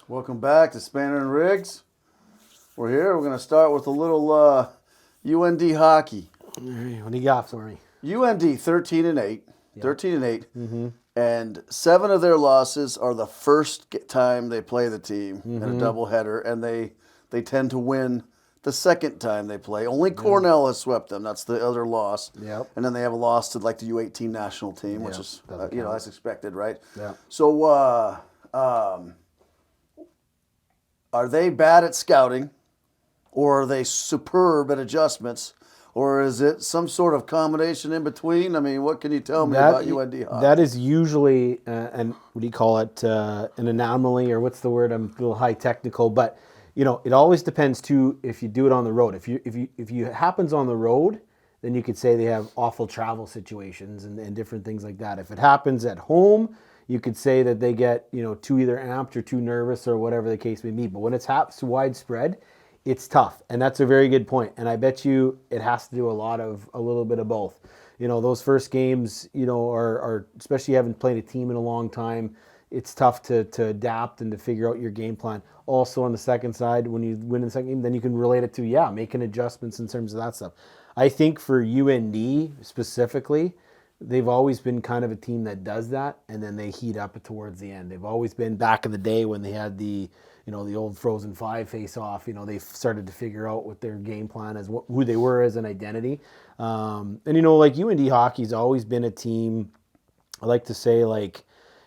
Welcome back to Spain and Riggs. We're here. We're going to start with a little UND hockey. All right, what do you got for me? UND 13-8. Yep. 13-8. Mm-hmm. And 7 of their losses are the first time they play the team in a doubleheader, and they tend to win the second time they play. Only Cornell has swept them. That's the other loss. Yep. And then they have a loss to like the U18 national team, which is that's expected, right? Yeah. So are they bad at scouting, or are they superb at adjustments, or is it some sort of combination in between? I mean, what can you tell me about UND hockey? That is usually, and what do you call it, an anomaly, or what's the word? I'm a little high technical, but it always depends too if you do it on the road. If you happens on the road, then you could say they have awful travel situations and different things like that. If it happens at home, you could say that they get too either amped or too nervous or whatever the case may be. But when it's widespread, it's tough, and that's a very good point. And I bet you it has to do a little bit of both. Those first games, are especially haven't played a team in a long time. It's tough to adapt and to figure out your game plan. Also on the second side, when you win in the second game, then you can relate it to making adjustments in terms of that stuff. I think for UND specifically, they've always been kind of a team that does that, and then they heat up towards the end. They've always been back in the day when they had the old Frozen Five face-off. They started to figure out what their game plan is, who they were as an identity. And like UND hockey's always been a team. I like to say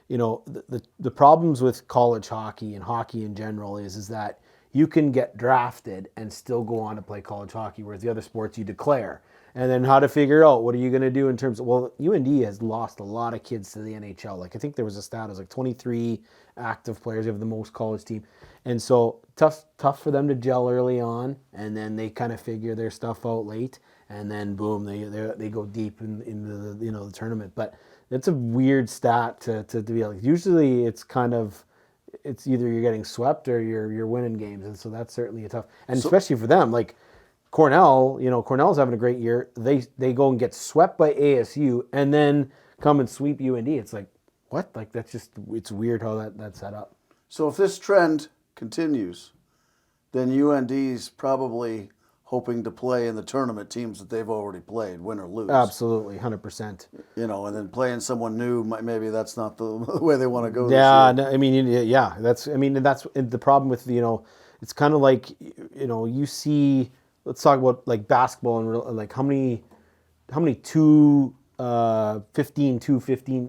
the problems with college hockey and hockey in general is that you can get drafted and still go on to play college hockey, whereas the other sports you declare. And then how to figure out what are you going to do in terms of, UND has lost a lot of kids to the NHL. I think there was a stat, it was 23 active players. They have the most college team. And so tough for them to gel early on, and then they kind of figure their stuff out late, and then boom, they go deep into the tournament. But it's a weird stat to be like. Usually it's either you're getting swept or you're winning games, and so that's certainly a tough. And especially for them, like Cornell, Cornell's having a great year. They go and get swept by ASU and then come and sweep UND. It's like, what? Like it's weird how that's set up. So if this trend continues, then UND's probably hoping to play in the tournament teams that they've already played, win or lose. Absolutely, 100%. And then playing someone new, maybe that's not the way they want to go. Yeah, no, I mean, yeah, that's the problem with it's kind of like you see. Let's talk about like basketball and like how many 15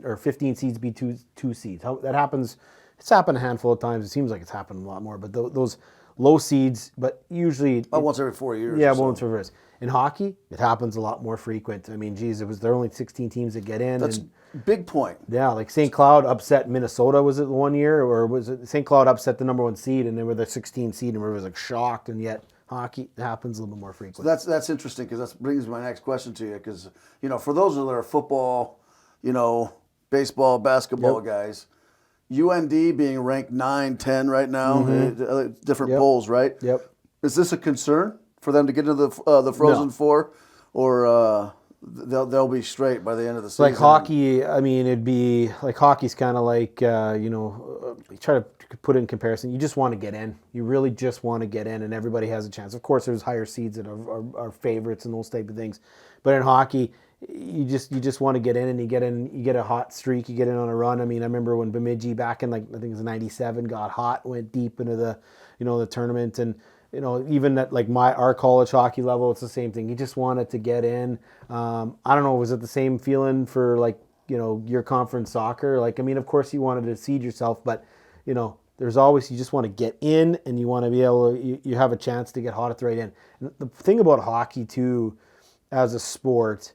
or 15 seeds be two seeds. How that happens? It's happened a handful of times. It seems like it's happened a lot more. But those low seeds, but usually once every 4 years. Yeah, once every 4 years. In hockey, it happens a lot more frequent. I mean, there are only 16 teams that get in. That's big point. Yeah, like St. Cloud upset Minnesota, was it 1 year, or was it St. Cloud upset the number 1 seed and they were the 16 seed and everybody was like shocked, and yet hockey happens a little bit more frequently. So that's interesting, because that brings my next question to you, because for those that are football, baseball, basketball guys, UND being ranked 9, 10 right now, different polls, right? Yep. Is this a concern for them to get into the Frozen Four, or they'll be straight by the end of the season? Like hockey, I mean, it'd be like hockey's kind of like you try to put it in comparison. You just want to get in. You really just want to get in, and everybody has a chance. Of course, there's higher seeds that are favorites and those type of things, but in hockey, you just want to get in, and you get a hot streak, you get in on a run. I mean, I remember when Bemidji back in I think it was '97 got hot, went deep into the the tournament, and even at like our college hockey level, it's the same thing. You just wanted to get in. I don't know, was it the same feeling for like your conference soccer? Like, I mean, of course you wanted to seed yourself, but there's always, you just want to get in, and you want to be able to, you have a chance to get hot at the right end. And the thing about hockey too, as a sport,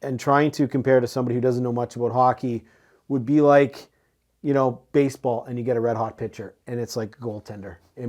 and trying to compare to somebody who doesn't know much about hockey, would be like, baseball, and you get a red hot pitcher, and it's like a goaltender. I mean,